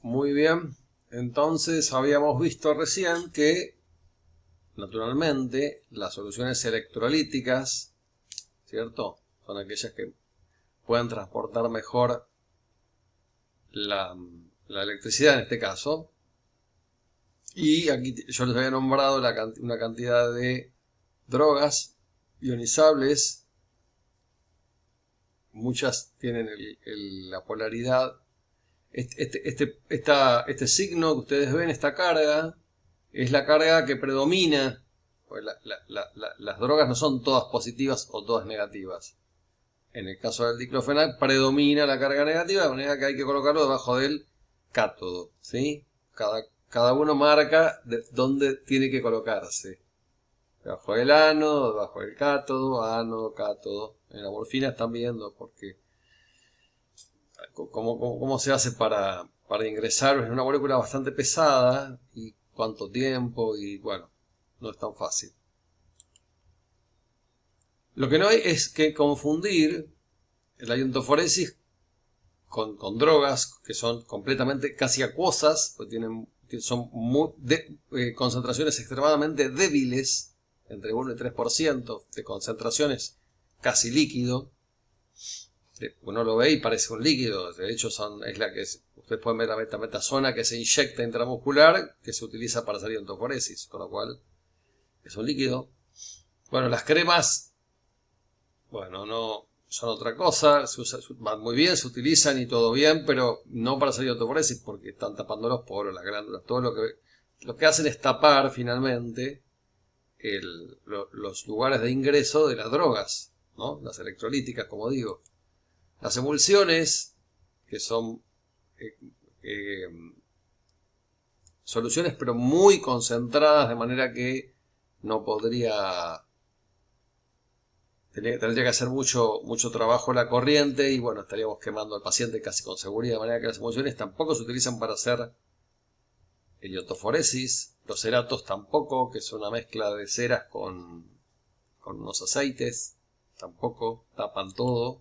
Muy bien. Entonces habíamos visto recién que, naturalmente, las soluciones electrolíticas, ¿cierto? Son aquellas que pueden transportar mejor la, la electricidad en este caso. Y aquí yo les había nombrado una cantidad de drogas ionizables. Muchas tienen la polaridad. Este signo que ustedes ven, esta carga, es la carga que predomina. Pues las drogas no son todas positivas o todas negativas. En el caso del diclofenac predomina la carga negativa, de manera que hay que colocarlo debajo del cátodo, ¿sí? Cada uno marca dónde tiene que colocarse. Debajo del ánodo, debajo del cátodo, ánodo, cátodo. En la morfina están viendo porque cómo se hace para ingresar. Es una molécula bastante pesada y cuánto tiempo y bueno, no es tan fácil. Lo que no hay es que confundir la iontoforesis con drogas que son completamente casi acuosas, pues son concentraciones extremadamente débiles, entre 1 y 3% de concentraciones casi líquido. Uno lo ve y parece un líquido, de hecho es la que ustedes pueden ver la metametasona que se inyecta intramuscular, que se utiliza para hacer iontoforesis, con lo cual es un líquido. Bueno, las cremas, bueno, no son otra cosa, van muy bien, se utilizan y todo bien, pero no para hacer iontoforesis porque están tapando los poros, las glándulas, todo lo que hacen es tapar finalmente los lugares de ingreso de las drogas, ¿no? Las electrolíticas, como digo. Las emulsiones, que son eh, eh, soluciones pero muy concentradas, de manera que no podría, tendría que hacer mucho trabajo la corriente y bueno, estaríamos quemando al paciente casi con seguridad, de manera que las emulsiones tampoco se utilizan para hacer iontoforesis, los ceratos tampoco, que es una mezcla de ceras con unos aceites, tampoco, tapan todo.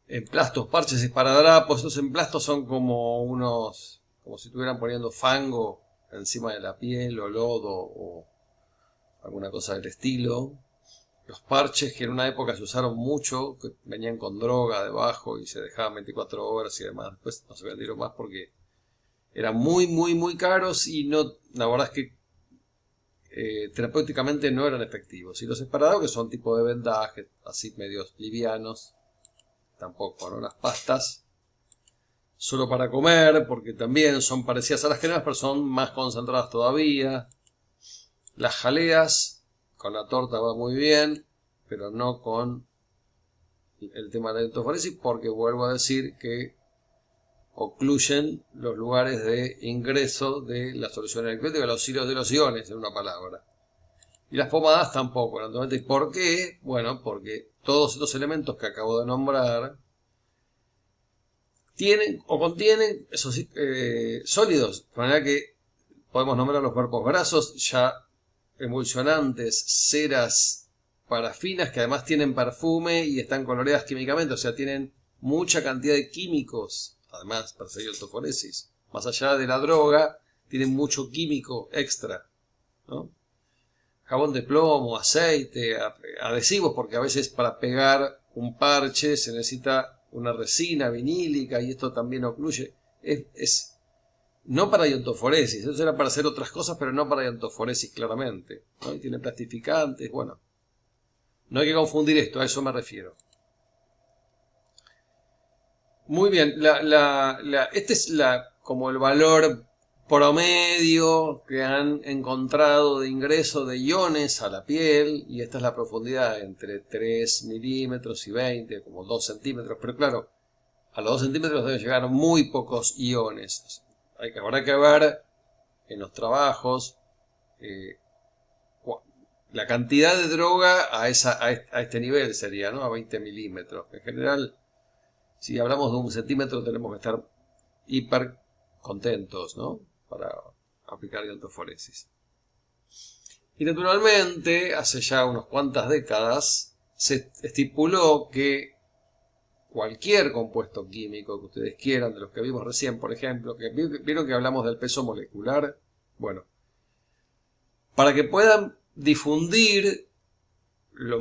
Emplastos, parches, esparadrapos. Estos emplastos son como si estuvieran poniendo fango encima de la piel o lodo o alguna cosa del estilo. Los parches que en una época se usaron mucho, que venían con droga debajo y se dejaban 24 horas y demás. Después no se vendieron más porque eran muy caros y no, la verdad es que terapéuticamente no eran efectivos. Y los esparadrapos, que son tipo de vendajes, así medios livianos, tampoco, ¿no? Las pastas solo para comer, porque también son parecidas a las cremas, pero son más concentradas todavía. Las jaleas, con la torta va muy bien, pero no con el tema de la iontoforesis, porque vuelvo a decir que ocluyen los lugares de ingreso de la solución electrólica, los hilos de los iones, en una palabra. Y las pomadas tampoco, naturalmente. ¿Por qué? Bueno, porque todos estos elementos que acabo de nombrar tienen o contienen esos sólidos, de manera que podemos nombrar los cuerpos grasos, ya emulsionantes, ceras, parafinas, que además tienen perfume y están coloreadas químicamente, o sea, tienen mucha cantidad de químicos, además, para hacer iontoforesis. Más allá de la droga, tienen mucho químico extra, ¿no? Jabón de plomo, aceite, adhesivos, porque a veces para pegar un parche se necesita una resina vinílica y esto también ocluye. Es no para iontoforesis, eso era para hacer otras cosas, pero no para iontoforesis claramente, ¿no? Y tiene plastificantes, bueno. No hay que confundir esto, a eso me refiero. Muy bien, este es como el valor promedio que han encontrado de ingreso de iones a la piel, y esta es la profundidad entre 3 milímetros y 20, como 2 centímetros, pero claro, a los 2 centímetros deben llegar muy pocos iones. Habrá que ver en los trabajos eh, la cantidad de droga a este nivel sería, ¿no? A 20 milímetros. En general, si hablamos de 1 centímetro tenemos que estar hiper contentos, ¿no? Para aplicar iontoforesis. Y naturalmente, hace ya unas cuantas décadas, se estipuló que cualquier compuesto químico que ustedes quieran, de los que vimos recién, por ejemplo, que vieron que hablamos del peso molecular. Bueno, para que puedan difundir lo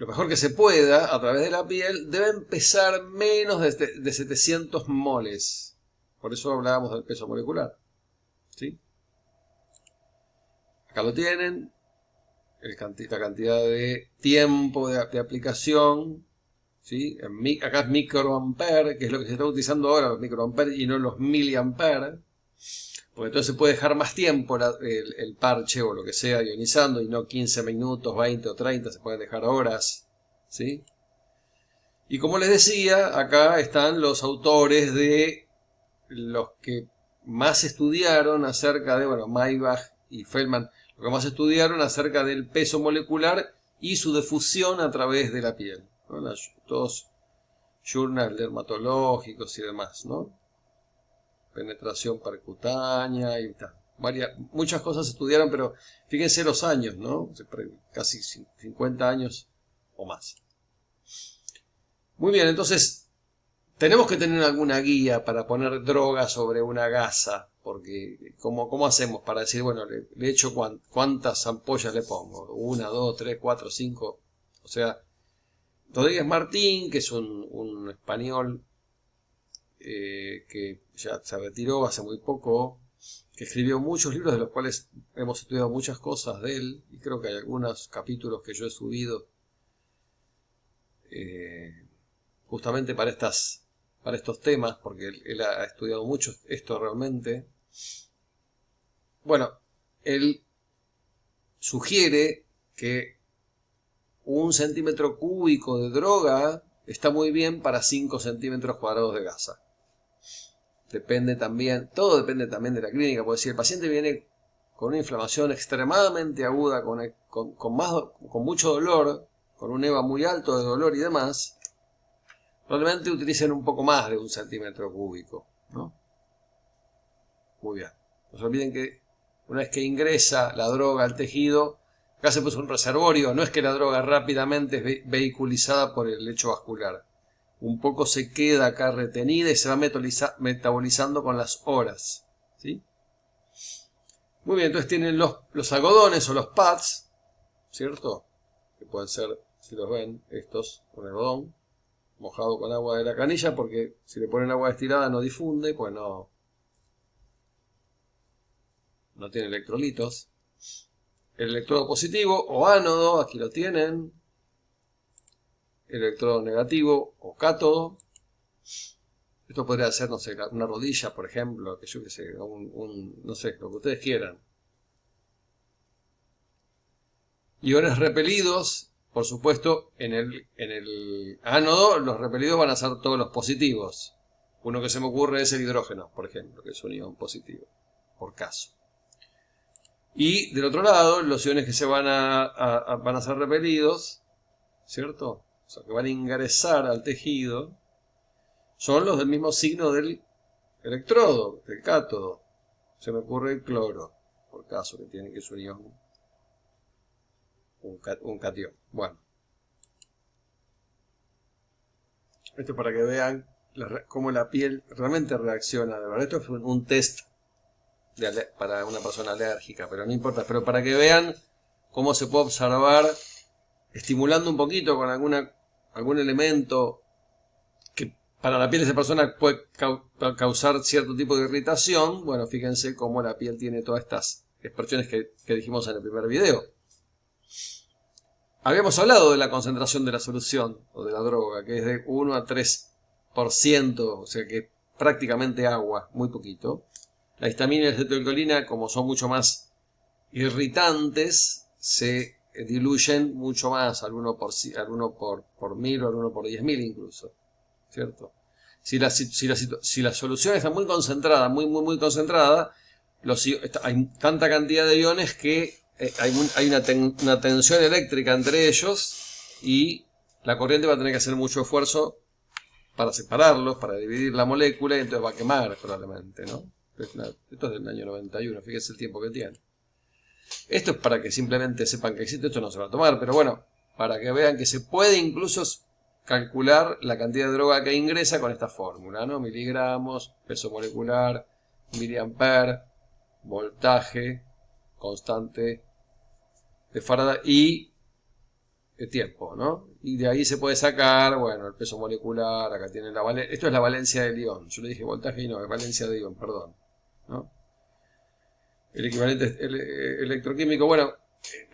mejor que se pueda a través de la piel, deben pesar menos de 700 moles. Por eso hablábamos del peso molecular. ¿Sí? Acá lo tienen, la cantidad de tiempo de aplicación. ¿Sí? Acá es microampere, que es lo que se está utilizando ahora, los microamperes y no los miliamperes. Porque entonces se puede dejar más tiempo el parche o lo que sea ionizando y no 15 minutos, 20 o 30, se pueden dejar horas. ¿Sí? Y como les decía, acá están los autores de los que más estudiaron acerca de, bueno, Maybach y Feldman, lo que más estudiaron acerca del peso molecular y su difusión a través de la piel, ¿no? Todos journals dermatológicos y demás, ¿no? Penetración percutánea y tal. Muchas cosas estudiaron, pero fíjense los años, ¿no? Casi 50 años o más. Muy bien, entonces tenemos que tener alguna guía para poner droga sobre una gasa, porque ¿cómo hacemos para decir, bueno, le echo cuántas ampollas le pongo? 1, 2, 3, 4, 5. O sea, Rodríguez Martín, que es un español que ya se retiró hace muy poco, que escribió muchos libros de los cuales hemos estudiado muchas cosas de él, y creo que hay algunos capítulos que yo he subido justamente para estos temas, porque él ha estudiado mucho esto realmente. Bueno, él sugiere que 1 centímetro cúbico de droga está muy bien para 5 centímetros cuadrados de gasa. Todo depende también de la clínica, porque si el paciente viene con una inflamación extremadamente aguda, con mucho dolor, con un EVA muy alto de dolor y demás, probablemente utilicen un poco más de 1 centímetro cúbico, ¿no? Muy bien. No se olviden que una vez que ingresa la droga al tejido, acá se puso un reservorio, no es que la droga rápidamente es vehiculizada por el lecho vascular. Un poco se queda acá retenida y se va metabolizando con las horas. ¿Sí? Muy bien, entonces tienen los algodones o los pads, ¿cierto? Que pueden ser, si los ven, estos, un algodón mojado con agua de la canilla, porque si le ponen agua destilada no difunde, pues no tiene electrolitos. El electrodo positivo o ánodo, aquí lo tienen. El electrodo negativo o cátodo. Esto podría ser, no sé, una rodilla, por ejemplo, que yo qué sé, no sé, lo que ustedes quieran. Iones repelidos, por supuesto, en el ánodo los repelidos van a ser todos los positivos. Uno que se me ocurre es el hidrógeno, por ejemplo, que es un ion positivo, por caso. Y del otro lado, los iones que van a ser repelidos, ¿cierto? O sea, que van a ingresar al tejido, son los del mismo signo del electrodo, del cátodo. Se me ocurre el cloro, por caso que tiene que es un ion, un catión. Bueno. Esto es para que vean cómo la piel realmente reacciona. De verdad, esto es un test para una persona alérgica, pero no importa. Pero para que vean cómo se puede observar, estimulando un poquito con algún elemento que para la piel de esa persona puede causar cierto tipo de irritación. Bueno, fíjense cómo la piel tiene todas estas expresiones que dijimos en el primer video. Habíamos hablado de la concentración de la solución o de la droga, que es de 1 a 3%, o sea que prácticamente agua, muy poquito. La histamina y la acetilcolina, como son mucho más irritantes, se diluyen mucho más, al 1 por 1000 o al 1 por 10.000 incluso, ¿cierto? Si la solución está muy concentrada, muy concentrada, hay tanta cantidad de iones que hay una tensión eléctrica entre ellos y la corriente va a tener que hacer mucho esfuerzo para separarlos, para dividir la molécula, y entonces va a quemar probablemente, ¿no? Esto es del año 91, fíjense el tiempo que tiene. Esto es para que simplemente sepan que existe, esto no se va a tomar, pero bueno, para que vean que se puede incluso calcular la cantidad de droga que ingresa con esta fórmula, ¿no? Miligramos, peso molecular, miliamper, voltaje, constante de Faraday y el tiempo, ¿no? Y de ahí se puede sacar, bueno, el peso molecular, acá tiene la valencia, esto es la valencia del ion, yo le dije voltaje y no, es valencia de ion, perdón, ¿no? El equivalente electroquímico, bueno,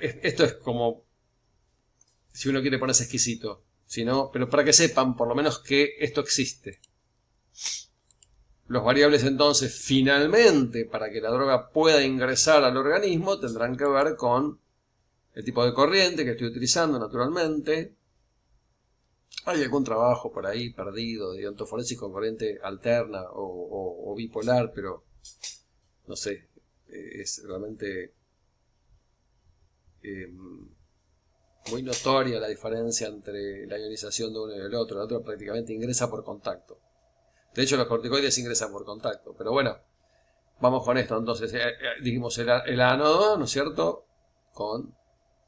esto es como, si uno quiere ponerse exquisito, si no, pero para que sepan por lo menos que esto existe. Los variables entonces, finalmente, para que la droga pueda ingresar al organismo, tendrán que ver con el tipo de corriente que estoy utilizando naturalmente. Hay algún trabajo por ahí perdido de iontoforesis con corriente alterna o bipolar, pero no sé, es realmente muy notoria la diferencia entre la ionización de uno y del otro. El otro prácticamente ingresa por contacto. De hecho, los corticoides ingresan por contacto. Pero bueno, vamos con esto. Entonces, dijimos el ánodo, ¿no es cierto?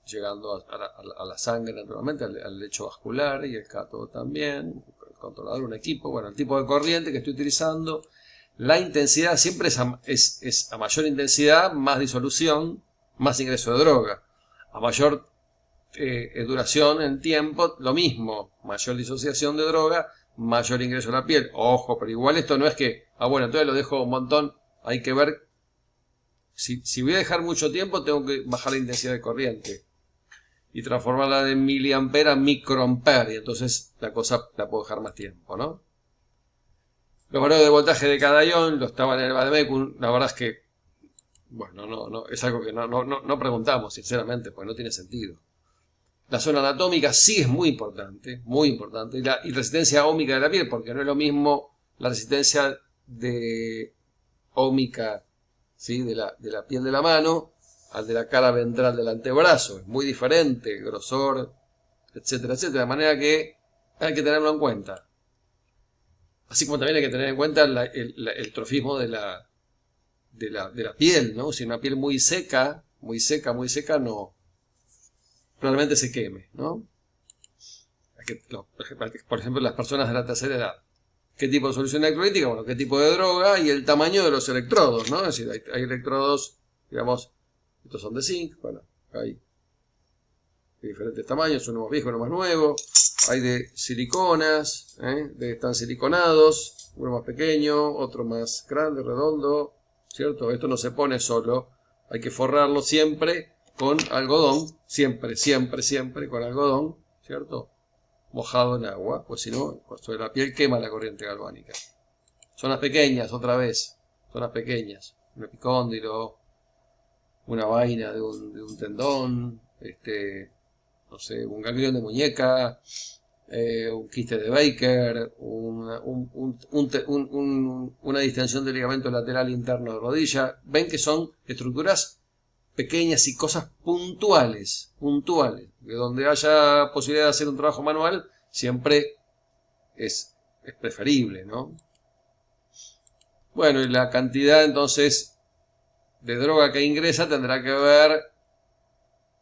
Llegando a la sangre, naturalmente, al lecho vascular, y el cátodo también. El controlador, un equipo. Bueno, el tipo de corriente que estoy utilizando. La intensidad siempre es a mayor intensidad, más disolución, más ingreso de droga. A mayor duración en tiempo, lo mismo. Mayor disociación de droga, mayor ingreso a la piel. Ojo, pero igual esto no es que, bueno, entonces lo dejo un montón. Hay que ver, si voy a dejar mucho tiempo, tengo que bajar la intensidad de corriente y transformarla de miliamper a microamper, y entonces la cosa la puedo dejar más tiempo, ¿no? Los valores de voltaje de cada ion, lo estaban en el Vademecum, la verdad es que, bueno, no, es algo que no preguntamos, sinceramente, porque no tiene sentido. La zona anatómica sí es muy importante, y la resistencia ómica de la piel, porque no es lo mismo la resistencia ómica, ¿sí? de la piel de la mano al de la cara ventral del antebrazo. Es muy diferente, grosor, etcétera, etcétera. De manera que hay que tenerlo en cuenta. Así como también hay que tener en cuenta el trofismo de la piel, ¿no? Si una piel muy seca, no, probablemente se queme, ¿no? Por ejemplo, las personas de la tercera edad. ¿Qué tipo de solución electrolítica? Bueno, qué tipo de droga y el tamaño de los electrodos, ¿no? Es decir, hay electrodos, digamos, estos son de zinc, bueno, hay de diferentes tamaños, uno más viejo, uno más nuevo. Hay de siliconas, están siliconados, uno más pequeño, otro más grande, redondo, ¿cierto? Esto no se pone solo, hay que forrarlo siempre con algodón, siempre con algodón, ¿cierto? Mojado en agua, pues si no, sobre la piel quema la corriente galvánica. Zonas pequeñas, otra vez, zonas pequeñas, un epicóndilo, una vaina de un tendón, no sé, un ganglión de muñeca, un quiste de Baker, una distensión del ligamento lateral interno de rodilla. Ven que son estructuras pequeñas y cosas puntuales, que donde haya posibilidad de hacer un trabajo manual, siempre es preferible, ¿no? Bueno, y la cantidad entonces de droga que ingresa tendrá que ver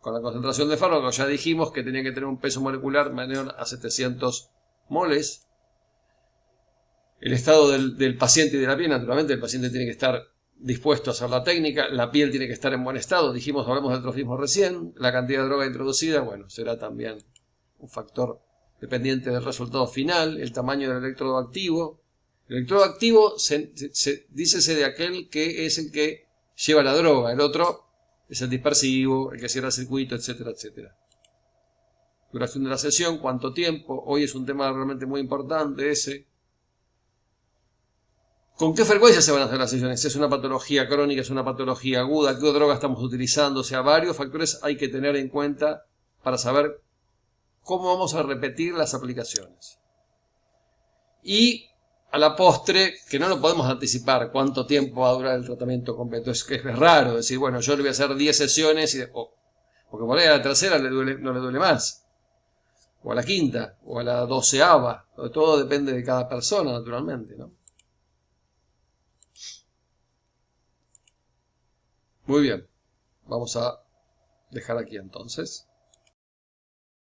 con la concentración de fármaco. Ya dijimos que tenía que tener un peso molecular menor a 700 moles. El estado del paciente y de la piel, naturalmente, el paciente tiene que estar dispuesto a hacer la técnica, la piel tiene que estar en buen estado. Dijimos, hablamos del trofismo recién, la cantidad de droga introducida, bueno, será también un factor dependiente del resultado final, el tamaño del electrodo activo. El electrodo activo dícese de aquel que es el que lleva la droga, el otro es el dispersivo, el que cierra el circuito, etcétera, etcétera. Duración de la sesión, cuánto tiempo, hoy es un tema realmente muy importante ese. ¿Con qué frecuencia se van a hacer las sesiones? ¿Es una patología crónica? ¿Es una patología aguda? ¿Qué droga estamos utilizando? O sea, varios factores hay que tener en cuenta para saber cómo vamos a repetir las aplicaciones. Y a la postre, que no lo podemos anticipar cuánto tiempo va a durar el tratamiento completo. Es raro decir, bueno, yo le voy a hacer 10 sesiones, porque por ahí a la tercera no le duele más. O a la quinta, o a la 12ª. Todo depende de cada persona, naturalmente, ¿no? Muy bien, vamos a dejar aquí entonces.